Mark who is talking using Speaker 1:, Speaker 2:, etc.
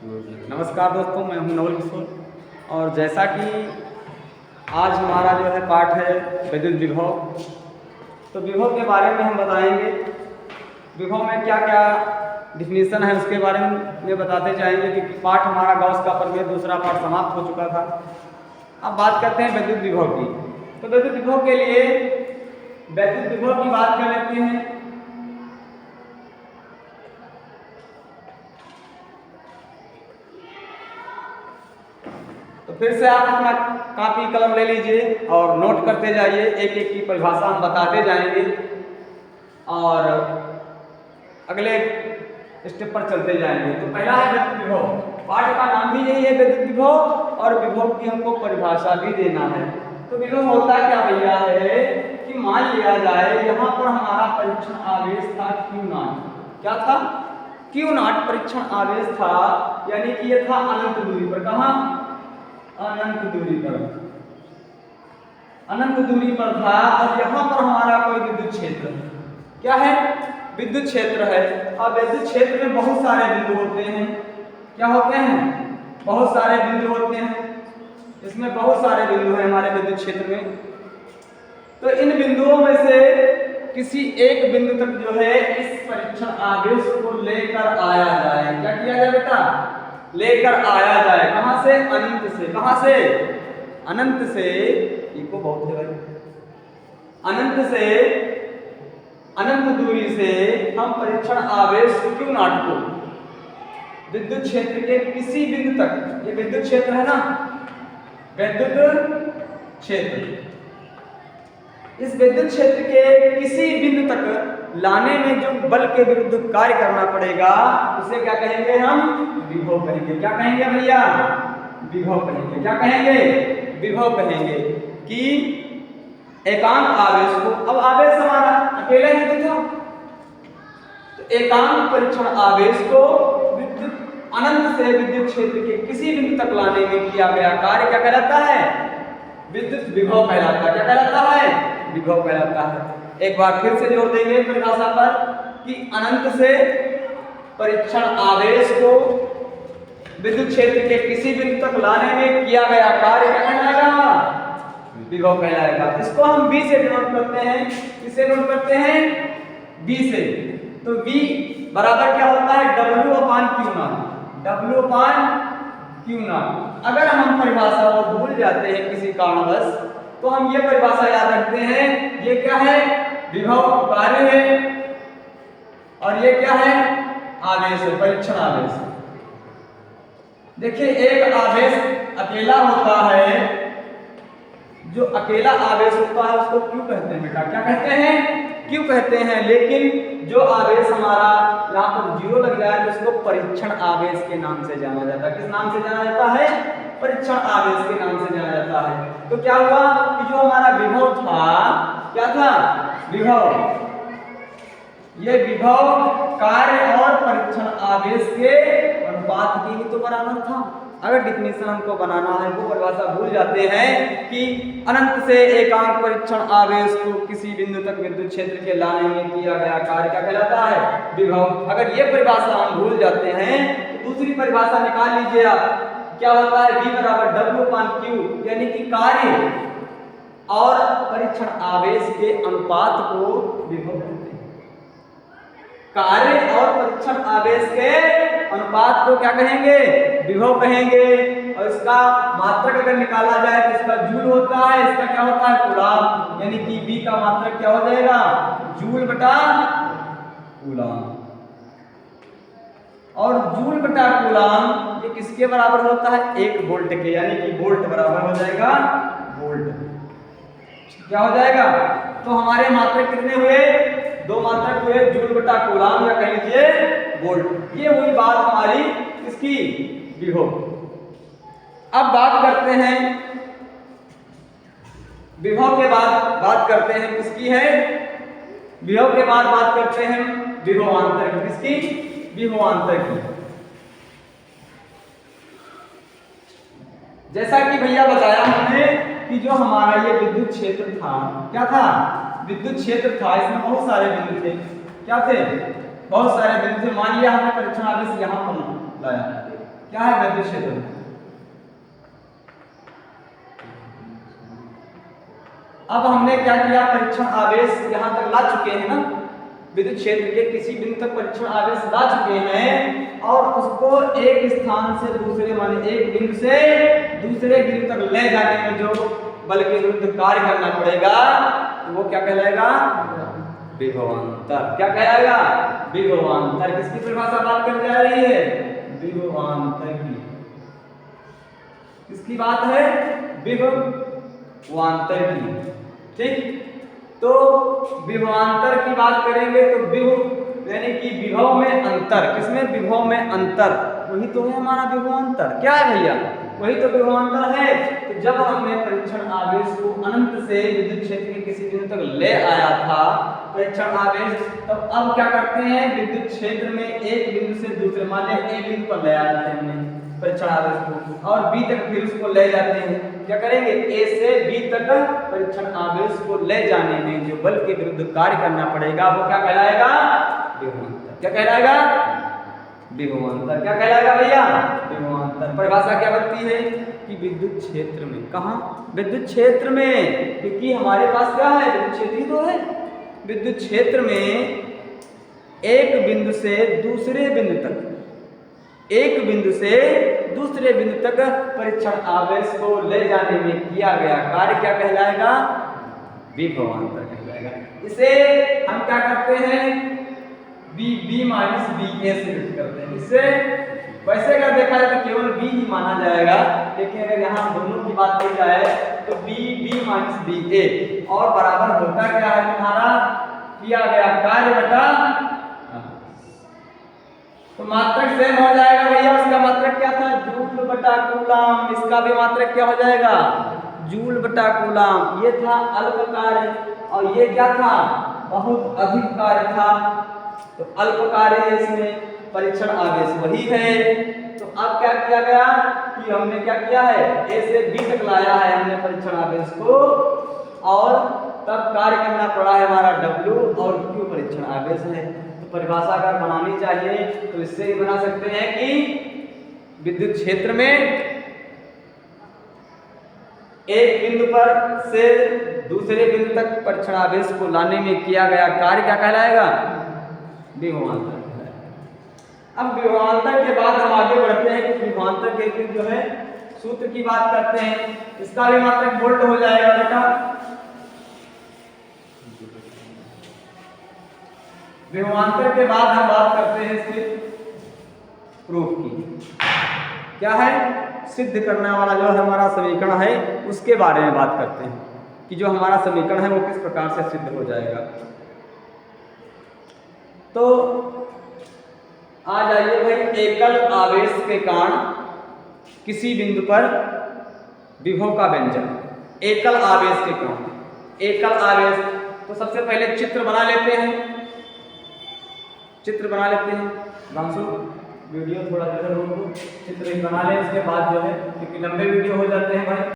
Speaker 1: नमस्कार दोस्तों, मैं हूं नवल किशोर। और जैसा कि आज हमारा जो है पाठ है विद्युत विभव, तो विभव के बारे में हम बताएंगे। विभव में क्या क्या डिफिनीशन है उसके बारे में बताते जाएंगे कि पाठ हमारा गॉस का प्रमेय दूसरा पाठ समाप्त हो चुका था। अब बात करते हैं विद्युत विभव की। तो विद्युत विभव के लिए विद्युत विभव की बात कर लेते हैं। तो फिर से आप अपना कॉपी कलम ले लीजिए और नोट करते जाइए, एक एक की परिभाषा हम बताते जाएंगे और अगले स्टेप पर चलते जाएंगे। तो पहला है विद्युत विभव। पाठ का नाम भी यही है विद्युत विभव, और विभव की हमको परिभाषा भी देना है। तो विभव होता क्या भैया है कि मान लिया जाए यहाँ पर हमारा परीक्षण आवेश था Q0। क्या था? Q0 परीक्षण आवेश था, यानी कि ये था अनंत दूरी पर। कहाँ? अनंत दूरी पर, अनंत दूरी पर था। और यहाँ पर हमारा कोई विद्युत क्षेत्र, क्या है? विद्युत क्षेत्र है। अब विद्युत क्षेत्र में बहुत सारे बिंदु होते हैं। क्या होते हैं? बहुत सारे बिंदु होते हैं। इसमें बहुत सारे बिंदु हैं हमारे विद्युत क्षेत्र में। तो इन बिंदुओं में से किसी एक बिंदु तक जो है इस परीक्षण आवेश को लेकर आया जाए। क्या किया जाए बेटा? लेकर आया जाए। कहां से? अनंत से। कहां से? अनंत से। इको बहुत है भाई। अनंत से, अनंत दूरी से हम परीक्षण आवेश Q0 को विद्युत क्षेत्र के किसी बिंदु तक, ये विद्युत क्षेत्र है ना, विद्युत क्षेत्र, इस विद्युत क्षेत्र के किसी बिंदु तक लाने में जो बल के विरुद्ध कार्य करना पड़ेगा उसे क्या कहेंगे? हम विभव कहेंगे। क्या कहेंगे भैया? विभव कहेंगे। क्या कहेंगे? विभव कहेंगे। कि एकांक आवेश को, अब आवेश हमारा अकेला ही तो था, तो एकांक परीक्षण आवेश को विद्युत अनंत से विद्युत क्षेत्र के किसी बिंदु तक लाने में किया गया कार्य क्या कहलाता है? विद्युत विभव कहलाता है। क्या कहलाता है? विभव कहलाता है। एक बार फिर से जोड़ देंगे परिभाषा पर कि अनंत से परीक्षण आवेश को विद्युत क्षेत्र के किसी बिंदु तक लाने में किया गया कार्य क्या कहलाएगा? विभव कहलाएगा। इसको हम V से डिनोट करते हैं। किससे डिनोट करते हैं? V से। तो V बराबर क्या होता है? W/Q0। W/Q0। अगर हम परिभाषा को भूल जाते हैं किसी कारणवश, तो हम ये परिभाषा याद रखते हैं। ये क्या है? विभव कार्य है, और ये क्या है? आवेश है, परीक्षण आवेश। देखिए, एक आवेश अकेला होता है, जो अकेला आवेश होता है उसको क्यों कहते हैं बेटा? क्या कहते हैं? क्यों कहते हैं। लेकिन जो आवेश हमारा यहाँ पर जीरो लग जाए तो उसको परीक्षण आवेश के नाम से जाना जाता है। किस नाम से जाना जाता है? परीक्षण आवेश के नाम से जाना जाता है। तो क्या हुआ कि जो हमारा विभव था, क्या था? विभव। ये विभव कार्य और परीक्षण आवेश के अनुपात की ही तो बराबर था। अगर डिफिनीशन हमको बनाना है, वो परिभाषा भूल जाते हैं कि अनंत से एकांक परीक्षण आवेश को किसी बिंदु तक विद्युत क्षेत्र के लाने में किया गया कार्य क्या कहलाता है? विभव। अगर ये परिभाषा हम भूल जाते हैं तो दूसरी परिभाषा निकाल लीजिए आप। क्या होता है? V बराबर W/Q, यानी कि कार्य और परीक्षण आवेश के अनुपात को विभव कहते हैं। कार्य और परीक्षण आवेश के अनुपात को क्या कहेंगे? विभव कहेंगे। और इसका मात्रक अगर निकाला जाए तो इसका जूल होता है, इसका क्या होता है? कूलाम। यानी कि V का मात्रक क्या हो जाएगा? जूल बटा कूलाम। और जूल बटा कूलाम ये किसके बराबर होता है? 1 वोल्ट के, यानी कि वोल्ट बराबर हो जाएगा वोल्ट। क्या हो जाएगा? तो हमारे मात्रक कितने हुए? 2 मात्रक हुए, जूल बटा कूलाम या कह लीजिए वोल्ट। ये हुई बात हमारी इसकी विभव। अब बात करते हैं विभव के बाद बात करते हैं किसकी है? विभव के बाद बात करते हैं विभवांतर की। किसकी? विभवांतर की। जैसा कि भैया बताया हमने कि जो हमारा ये विद्युत क्षेत्र था, क्या था? विद्युत क्षेत्र था। इसमें बहुत सारे बिंदु थे। क्या थे? बहुत सारे बिंदु थे। मान लिया हमने परीक्षण आवेश यहाँ पर लाया, क्या है विद्युत क्षेत्र। अब हमने क्या किया, परीक्षण आवेश यहां तक ला चुके हैं ना, विद्युत क्षेत्र के किसी बिंदु तक परीक्षण आवेश ला चुके हैं और उसको एक स्थान से दूसरे माने एक बिंदु से दूसरे बिंदु तक ले जाने में जो बल के विरुद्ध कार्य करना पड़ेगा तो वो क्या कहलाएगा, विभवांतर। क्या कहलाएगा, विभवांतर। किसकी परिभाषा बात करने जा रही है, विभवांतर की। किसकी बात है, विभवांतर की। ठीक, तो विभवांतर की बात करेंगे तो विभव यानी कि विभव में अंतर, किसमें, विभव में अंतर, वही तो है हमारा विभवांतर। क्या है भैया, वही तो विभवांतर है। तो जब हमने परीक्षण आवेश को अनंत से विद्युत क्षेत्र के किसी बिंदु तक ले आया था परीक्षण आवेश, तब अब क्या करते हैं, विद्युत क्षेत्र में एक बिंदु से दूसरे माने ए बिंदु पर ले आते हैं हमने परीक्षण आवेश को और बी तक फिर उसको ले जाते हैं। क्या करेंगे, ए से बी तक परीक्षण आवेश को ले जाने में जो बल के विरुद्ध कार्य करना पड़ेगा वो क्या कहलाएगा, विभवांतर। क्या कहलाएगा, विभवांतर। क्या कहलाएगा भैया, विभवांतर। परिभाषा क्या बनती है कि विद्युत क्षेत्र में, कहाँ, विद्युत क्षेत्र में, क्योंकि हमारे पास क्या है, विद्युत क्षेत्र ही तो है। विद्युत क्षेत्र में एक बिंदु से दूसरे बिंदु तक, एक बिंदु से दूसरे बिंदु तक परीक्षण आवेश को ले जाने में किया गया कार्य क्या कहलाएगा, विभवांतर कहलाएगा। इसे हम क्या करते हैं, बी माइनस बी ए से व्यक्त करते हैं। इससे वैसे अगर देखा जाए तो केवल बी ही माना जाएगा, लेकिन अगर यहाँ दोनों की बात की जाए तो बी माइनस बी ए और बराबर होता क्या है, तुम्हारा किया गया कार्य बटा, तो मात्रक सेम हो जाएगा भैया। उसका मात्रक क्या था, जूल बटा कूलम। इसका भी मात्रक क्या हो जाएगा, जूल बटा कूलम। ये था अल्प कार्य और ये क्या था, बहुत अधिक कार्य था। तो अल्प कार्य है, इसमें परीक्षण आवेश वही है। तो अब क्या किया गया कि हमने क्या किया है, ए से बी तक लाया है हमने परीक्षण आवेश को और तब कार्य करना पड़ा है हमारा W और Q परीक्षण आवेश है। परिभाषा अगर बनानी चाहिए तो इससे ही बना सकते हैं कि विद्युत क्षेत्र में एक बिंदु पर से दूसरे बिंदु तक परीक्षण आवेश को लाने में किया गया कार्य क्या कहलाएगा, विभवांतर। अब विभवांतर के बाद हम आगे बढ़ते हैं कि विभवांतर के फिर जो है सूत्र की बात करते हैं। इसका भी मात्रक वोल्ट हो जाएगा बेटा। विभवांतर के बाद हम बात करते हैं इसके प्रूफ की। क्या है, सिद्ध करने वाला जो हमारा समीकरण है उसके बारे में बात करते हैं कि जो हमारा समीकरण है वो किस प्रकार से सिद्ध हो जाएगा। तो आ जाइए भाई, एकल आवेश के कारण किसी बिंदु पर विभव का व्यंजक। एकल आवेश के कारण, एकल आवेश, तो सबसे पहले चित्र बना लेते हैं, चित्र बना लेते हैं। भांसु वीडियो थोड़ा देर रोको, चित्र बना लें, इसके बाद जो है क्योंकि लंबे वीडियो हो जाते हैं भाई।